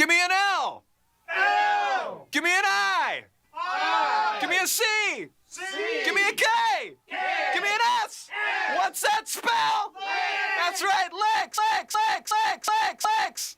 Give me an L. L. Give me an I. I. Give me a C. C. Give me a K. K. Give me an S. S. What's that spell? Licks. That's right, licks, licks, licks, licks, licks, licks.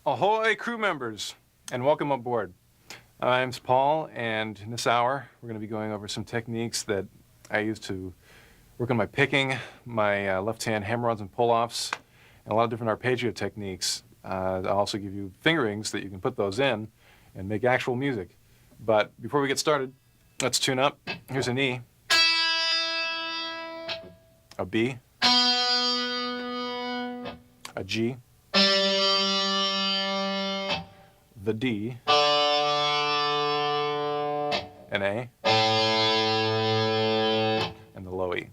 Ahoy, crew members, and welcome aboard. I'm Paul, and in this hour, we're going to be going over some techniques that I use to work on my picking, my left-hand hammer-ons and pull-offs, and a lot of different arpeggio techniques. I'll also give you fingerings that you can put those in and make actual music. But before we get started, let's tune up. Here's an E, a B, a G, the D, an A, and the low E.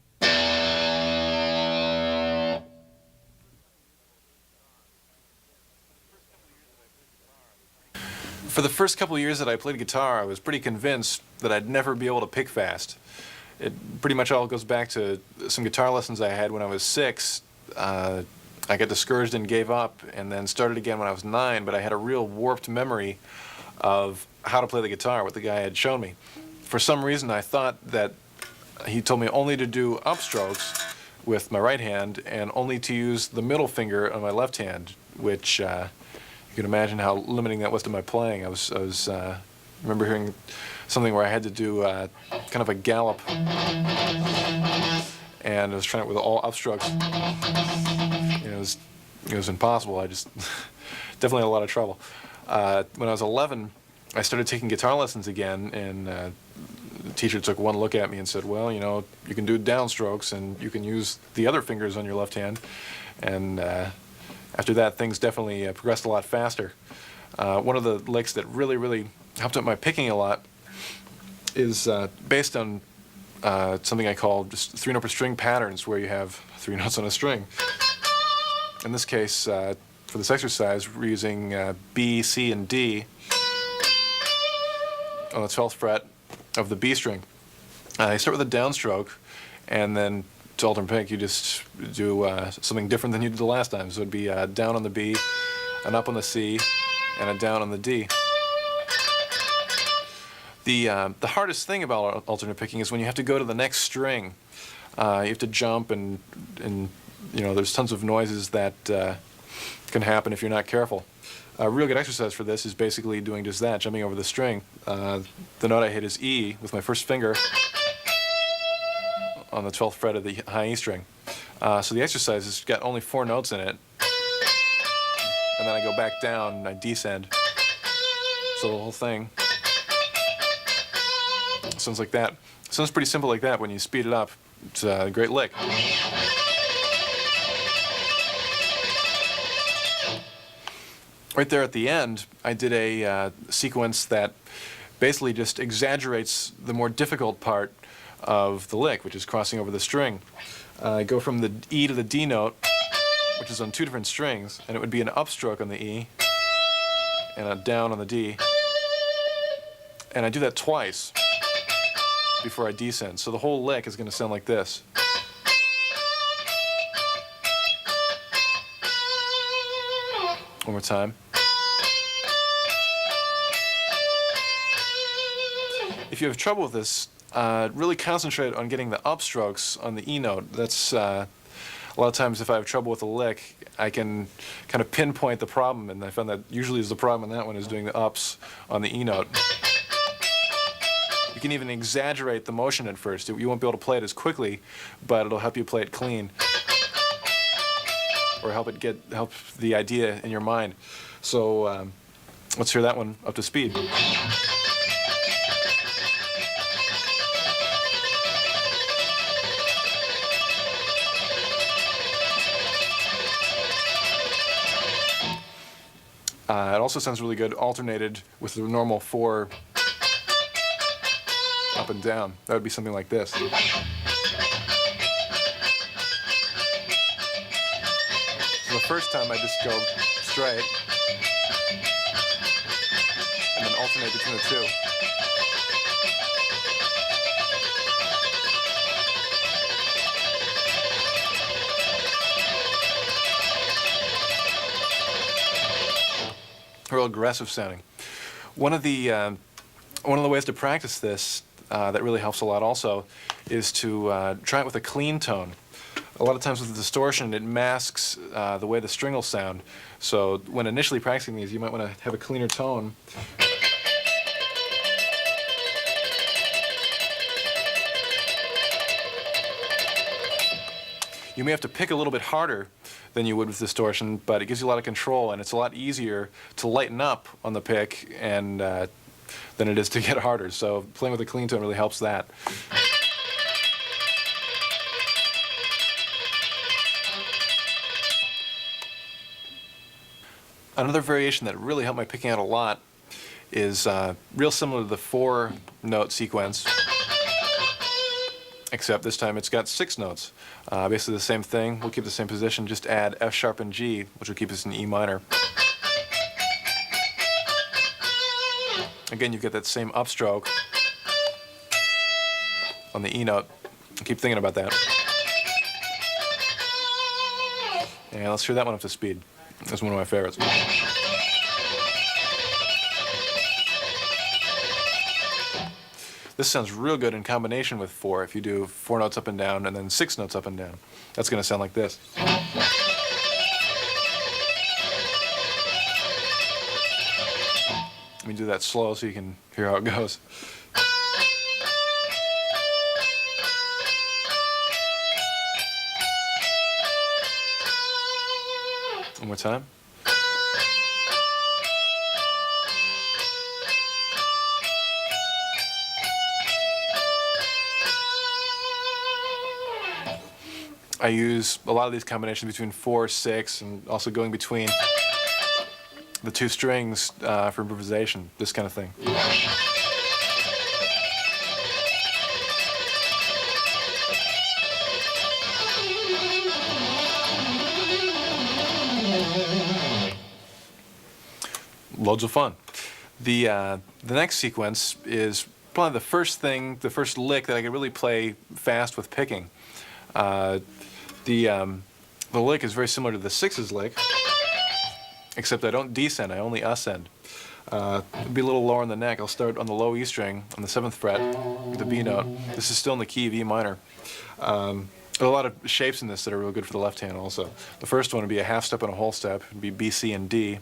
For the first couple of years that I played guitar, I was pretty convinced that I'd never be able to pick fast. It pretty much all goes back to some guitar lessons I had when I was 6. I got discouraged and gave up, and then started again when I was 9, but I had a real warped memory of how to play the guitar, what the guy had shown me. For some reason, I thought that he told me only to do upstrokes with my right hand and only to use the middle finger on my left hand, which you can imagine how limiting that was to my playing. I remember hearing something where I had to do kind of a gallop, and I was trying it with all upstrokes. It was impossible. I just definitely had a lot of trouble. When I was 11, I started taking guitar lessons again, and the teacher took one look at me and said, well, you know, you can do downstrokes and you can use the other fingers on your left hand. And after that, things definitely progressed a lot faster. One of the licks that really, really helped out my picking a lot is based on something I call just 3-note per string patterns, where you have 3 notes on a string. In this case, for this exercise, we're using B, C, and D on the 12th fret of the B string. You start with a downstroke, and then to alternate pick, you just do something different than you did the last time. So it'd be down on the B, an up on the C, and a down on the D. The hardest thing about alternate picking is when you have to go to the next string. You have to jump, and you know, there's tons of noises that can happen if you're not careful. A real good exercise for this is basically doing just that, jumping over the string. The note I hit is E with my first finger on the 12th fret of the high E string. So the exercise has got only 4 notes in it, and then I go back down and I descend. So the whole thing sounds like that. Sounds pretty simple like that when you speed it up. It's a great lick. Right there at the end, I did a sequence that basically just exaggerates the more difficult part of the lick, which is crossing over the string. I go from the E to the D note, which is on 2 different strings, and it would be an upstroke on the E and a down on the D. And I do that twice before I descend. So the whole lick is going to sound like this. One more time. If you have trouble with this, really concentrate on getting the upstrokes on the E note. That's a lot of times if I have trouble with a lick, I can kind of pinpoint the problem, and I found that usually is the problem in that one is doing the ups on the E note. You can even exaggerate the motion at first. You won't be able to play it as quickly, but it'll help you play it clean, or help the idea in your mind. So let's hear that one up to speed. It also sounds really good alternated with the normal 4 up and down. That would be something like this. So the first time I just go straight and then alternate between the 2. Real aggressive sounding. One of the ways to practice this that really helps a lot also is to try it with a clean tone. A lot of times with the distortion, it masks the way the string will sound. So when initially practicing these, you might want to have a cleaner tone. You may have to pick a little bit harder than you would with distortion, but it gives you a lot of control, and it's a lot easier to lighten up on the pick and than it is to get harder. So playing with a clean tone really helps that. Another variation that really helped my picking out a lot is real similar to the 4-note sequence, except this time it's got 6 notes. Basically the same thing. We'll keep the same position, just add F sharp and G, which will keep us in E minor. Again, you get that same upstroke on the E note. Keep thinking about that. And let's hear that one up to speed. That's one of my favorites. This sounds real good in combination with 4. If you do 4 notes up and down and then 6 notes up and down, that's going to sound like this. Let me do that slow so you can hear how it goes. One more time. I use a lot of these combinations between 4, 6, and also going between the 2 strings for improvisation, this kind of thing. Loads of fun. The next sequence is probably the first lick that I could really play fast with picking. The lick is very similar to the 6's lick, except I don't descend, I only ascend. It'll be a little lower in the neck. I'll start on the low E string on the 7th fret, the B note. This is still in the key of E minor. There are a lot of shapes in this that are real good for the left hand also. The first one would be a half step and a whole step. It would be B, C, and D.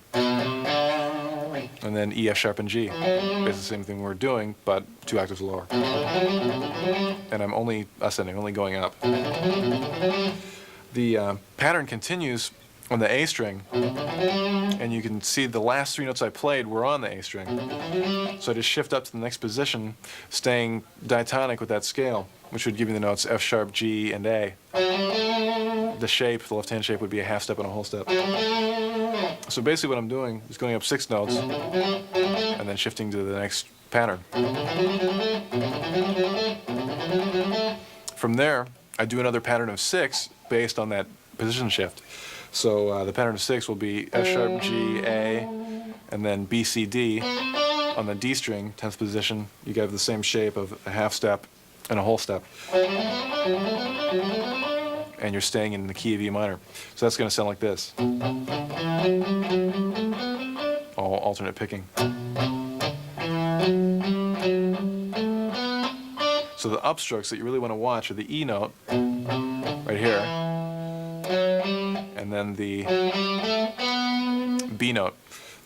and then E, F sharp, and G. Basically the same thing we're doing, but 2 octaves lower. And I'm only ascending, only going up. The pattern continues on the A string, and you can see the last 3 notes I played were on the A string. So I just shift up to the next position, staying diatonic with that scale, which would give me the notes F sharp, G, and A. The shape, the left-hand shape, would be a half step and a whole step. So basically what I'm doing is going up 6 notes, and then shifting to the next pattern. From there, I do another pattern of 6 based on that position shift. So the pattern of 6 will be F sharp, G, A, and then B, C, D. On the D string, 10th position, you have the same shape of a half step and a whole step. And you're staying in the key of E minor. So that's going to sound like this. All alternate picking. So the upstrokes that you really want to watch are the E note, right here, and then the B note.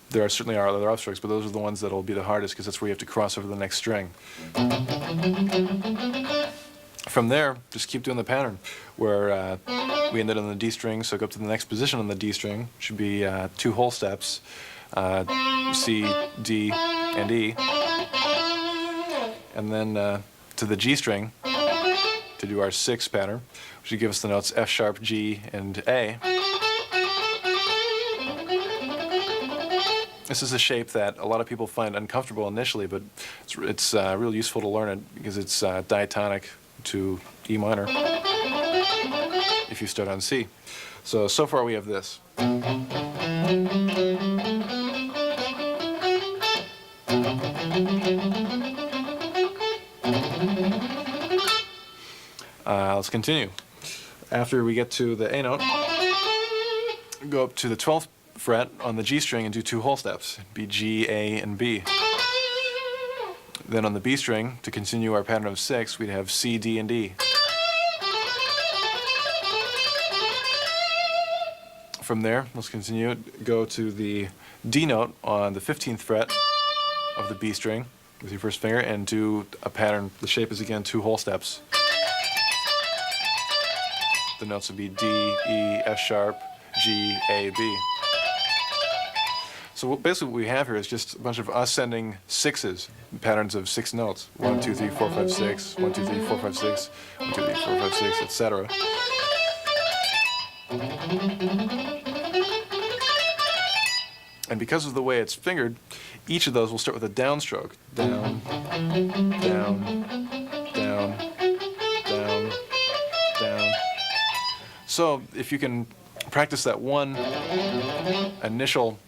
There certainly are other upstrokes, but those are the ones that will be the hardest because that's where you have to cross over the next string. From there, just keep doing the pattern where we ended on the D string, so go up to the next position on the D string, should be 2 whole steps, C, D, and E, and then to the G string to do our 6th pattern, which would give us the notes F sharp, G, and A. This is a shape that a lot of people find uncomfortable initially, but it's real useful to learn it because it's diatonic to E minor if you start on C. So far we have this. Let's continue. After we get to the A note, go up to the 12th fret on the G string and do 2 whole steps, be G, A, and B. Then on the B string, to continue our pattern of 6, we'd have C, D, and E. From there, let's continue, go to the D note on the 15th fret of the B string with your first finger and do a pattern. The shape is again 2 whole steps. The notes would be D, E, F sharp, G, A, B. So basically what we have here is just a bunch of ascending 6s, patterns of 6 notes. 1, 2, 3, 4, 5, 6, 1, 2, 3, 4, 5, 6, 1, 2, 3, 4, 5, 6, etc. And because of the way it's fingered, each of those will start with a downstroke. Down, down, down, down, down. So if you can practice that one initial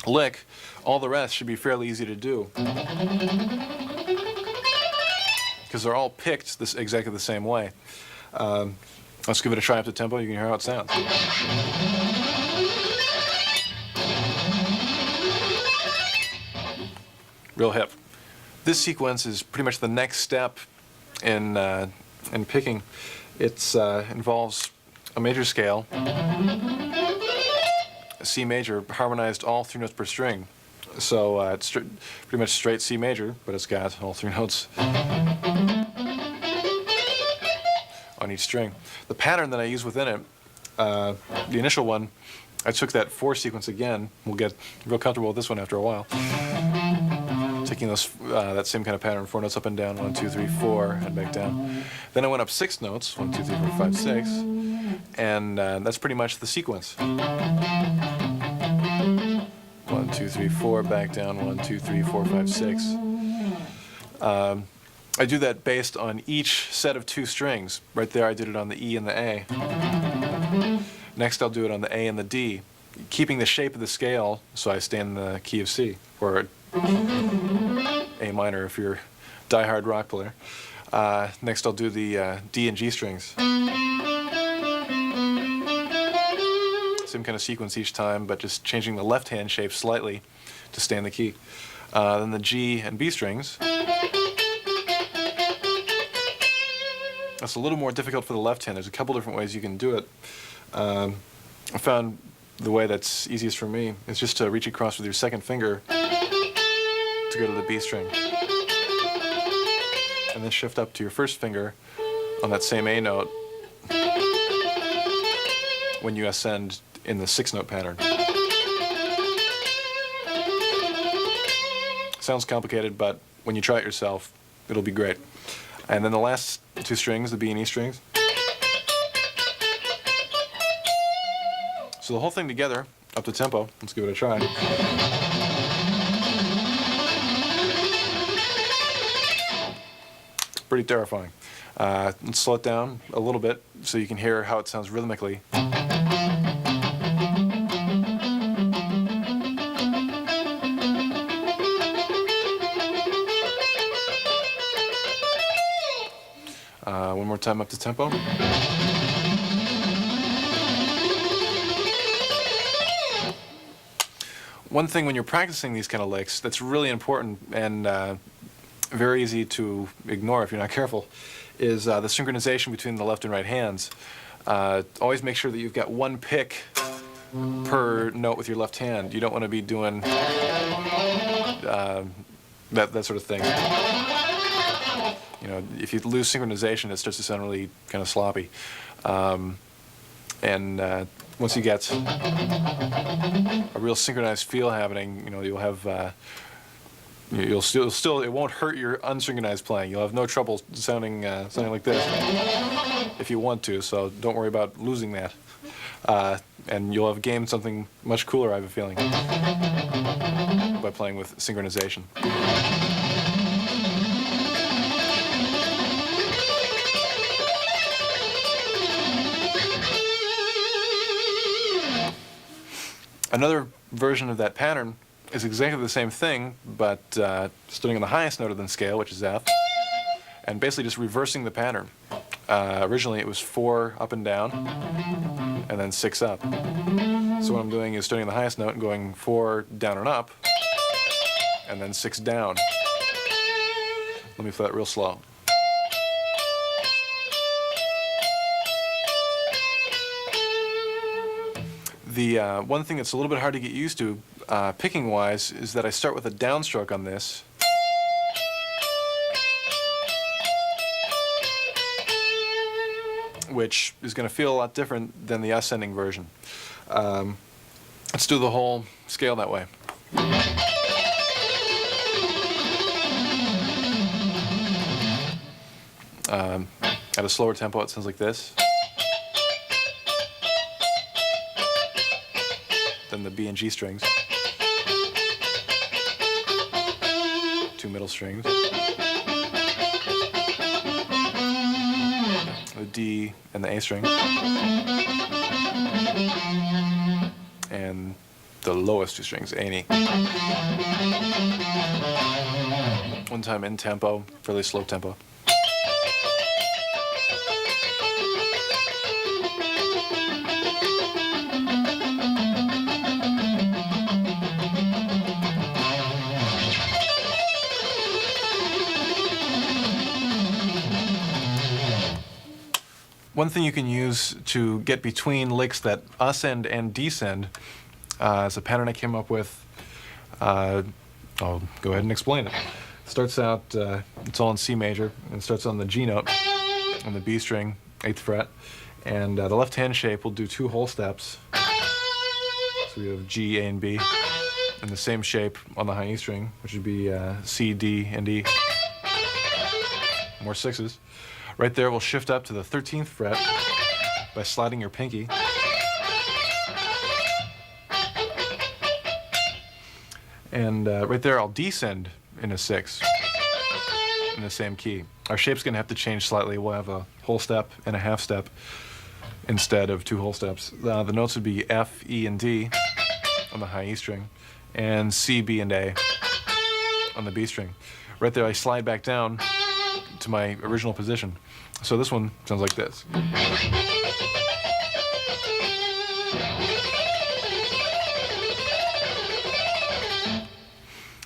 lick, all the rest should be fairly easy to do. Because they're all picked exactly the same way. Let's give it a try up to tempo. You can hear how it sounds. Real hip. This sequence is pretty much the next step in picking. It involves a major scale, a C major, harmonized all 3 notes per string. So it's pretty much straight C major, but it's got all 3 notes on each string. The pattern that I use within it, the initial one, I took that 4 sequence again. We'll get real comfortable with this one after a while. Taking that same kind of pattern, 4 notes up and down, 1, 2, 3, 4, and back down. Then I went up 6 notes, 1, 2, 3, 4, 5, 6, and that's pretty much the sequence. 1, 2, 3, 4, back down, 1, 2, 3, 4, 5, 6. I do that based on each set of 2 strings. Right there I did it on the E and the A. Next I'll do it on the A and the D, keeping the shape of the scale so I stay in the key of C, or A minor if you're a die-hard rock player. Next I'll do the D and G strings. Same kind of sequence each time, but just changing the left-hand shape slightly to stay in the key. Then the G and B strings. That's a little more difficult for the left hand. There's a couple different ways you can do it. I found the way that's easiest for me is just to reach across with your second finger to go to the B string. And then shift up to your first finger on that same A note when you ascend in the 6-note pattern. Sounds complicated, but when you try it yourself, it'll be great. And then the last 2 strings, the B and E strings. So the whole thing together, up to tempo. Let's give it a try. Pretty terrifying. Let's slow it down a little bit so you can hear how it sounds rhythmically. One more time up to tempo. One thing when you're practicing these kind of licks that's really important and very easy to ignore if you're not careful is the synchronization between the left and right hands. Always make sure that you've got 1 pick per note with your left hand. You don't want to be doing that sort of thing. You know, if you lose synchronization, it starts to sound really kind of sloppy. Once you get a real synchronized feel happening, you know, you'll have you'll still it won't hurt your unsynchronized playing. You'll have no trouble sounding like this if you want to. So don't worry about losing that, and you'll have gained something much cooler, I have a feeling, by playing with synchronization. Another version of that pattern is exactly the same thing, but starting on the highest note of the scale, which is F, and basically just reversing the pattern. Originally it was 4 up and down, and then 6 up. So what I'm doing is starting on the highest note and going 4 down and up, and then 6 down. Let me play that real slow. The one thing that's a little bit hard to get used to, picking-wise, is that I start with a downstroke on this. Which is going to feel a lot different than the ascending version. Let's do the whole scale that way. At a slower tempo, it sounds like this. Then the B and G strings, 2 middle strings, the D and the A string, and the lowest 2 strings, A and E. One time in tempo, fairly slow tempo. One thing you can use to get between licks that ascend and descend is a pattern I came up with. I'll go ahead and explain it. Starts out, it's all in C major, and starts on the G note on the B string, 8th fret, and the left hand shape will do 2 whole steps. So we have G, A, and B, and the same shape on the high E string, which would be C, D, and E. More 6s. Right there, we'll shift up to the 13th fret by sliding your pinky. And right there, I'll descend in a 6 in the same key. Our shape's going to have to change slightly. We'll have a whole step and a half step instead of 2 whole steps. The notes would be F, E, and D on the high E string, and C, B, and A on the B string. Right there, I slide back down to my original position. So this one sounds like this.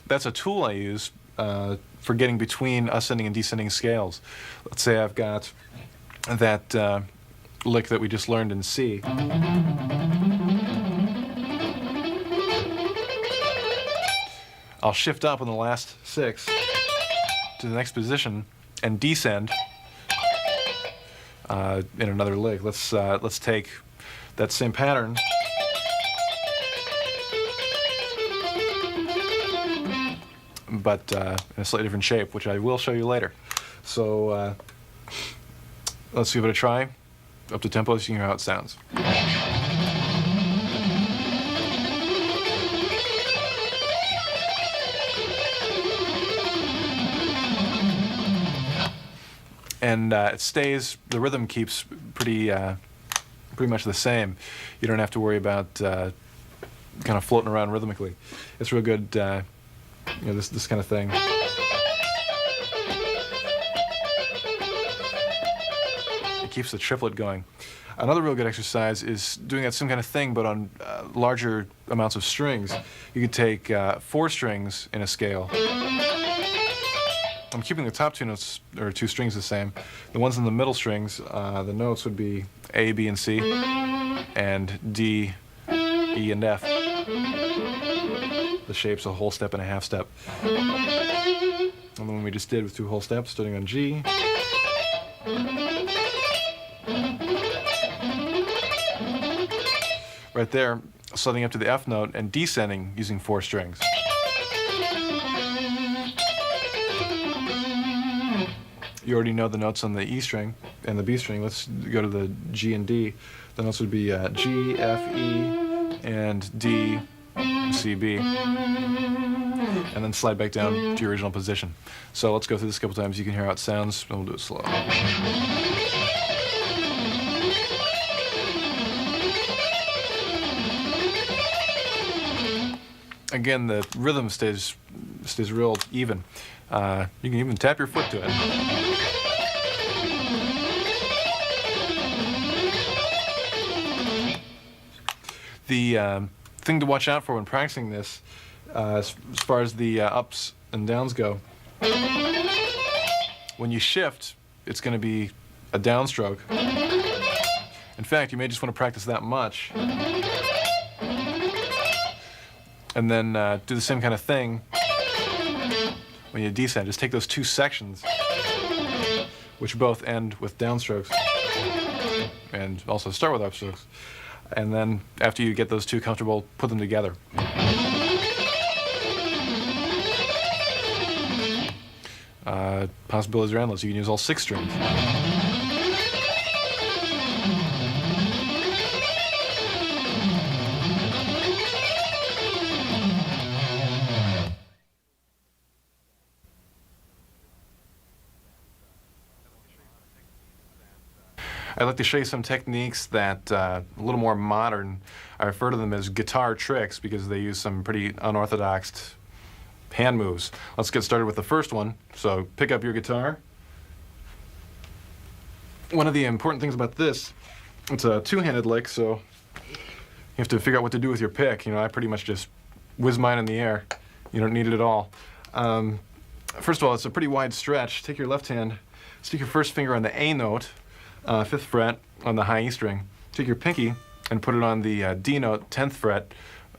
That's a tool I use for getting between ascending and descending scales. Let's say I've got that lick that we just learned in C. I'll shift up on the last 6 to the next position and descend in another lick. Let's take that same pattern but in a slightly different shape, which I will show you later. So let's give it a try. Up to tempo so you can hear how it sounds. And it stays, the rhythm keeps pretty much the same. You don't have to worry about kind of floating around rhythmically. It's real good, you know, this kind of thing. It keeps the triplet going. Another real good exercise is doing that same kind of thing, but on larger amounts of strings. You could take 4 strings in a scale. I'm keeping the top 2 notes, or 2 strings, the same. The ones in the middle strings, the notes would be A, B, and C, and D, E, and F. The shape's a whole step and a half step. And the one we just did with 2 whole steps, starting on G. Right there, sliding up to the F note and descending using 4 strings. You already know the notes on the E string and the B string. Let's go to the G and D. The notes would be G, F, E, and D, C, B. And then slide back down to your original position. So let's go through this a couple times. You can hear how it sounds, and we'll do it slow. Again, the rhythm stays real even. You can even tap your foot to it. The thing to watch out for when practicing this, as far as the ups and downs go, when you shift, it's going to be a downstroke. In fact, you may just want to practice that much. And then do the same kind of thing when you descend. Just take those 2 sections, which both end with downstrokes, and also start with upstrokes. And then, after you get those 2 comfortable, put them together. Possibilities are endless. You can use all 6 strings. I'd like to show you some techniques that a little more modern. I refer to them as guitar tricks because they use some pretty unorthodox hand moves. Let's get started with the first one. So pick up your guitar. One of the important things about this, it's a 2-handed lick, so you have to figure out what to do with your pick. You know, I pretty much just whiz mine in the air. You don't need it at all. First of all, it's a pretty wide stretch. Take your left hand, stick your first finger on the A note, 5th fret on the high E string. Take your pinky and put it on the D note, 10th fret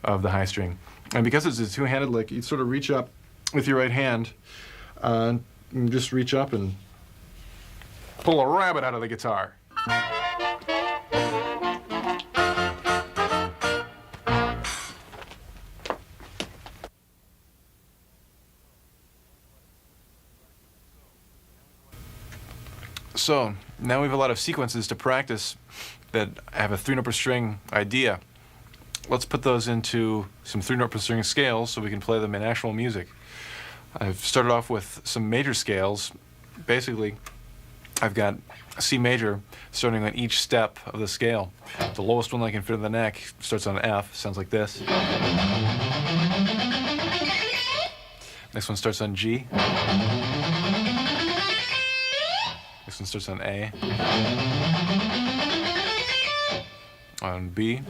of the high string. And because it's a 2-handed lick, you sort of reach up with your right hand, and just reach up and pull a rabbit out of the guitar. So now we have a lot of sequences to practice that have a 3-note per string idea. Let's put those into some 3-note per string scales so we can play them in actual music. I've started off with some major scales. Basically, I've got C major starting on each step of the scale. The lowest one I can fit in the neck starts on F, sounds like this. Next one starts on G. Next one starts on A. On B.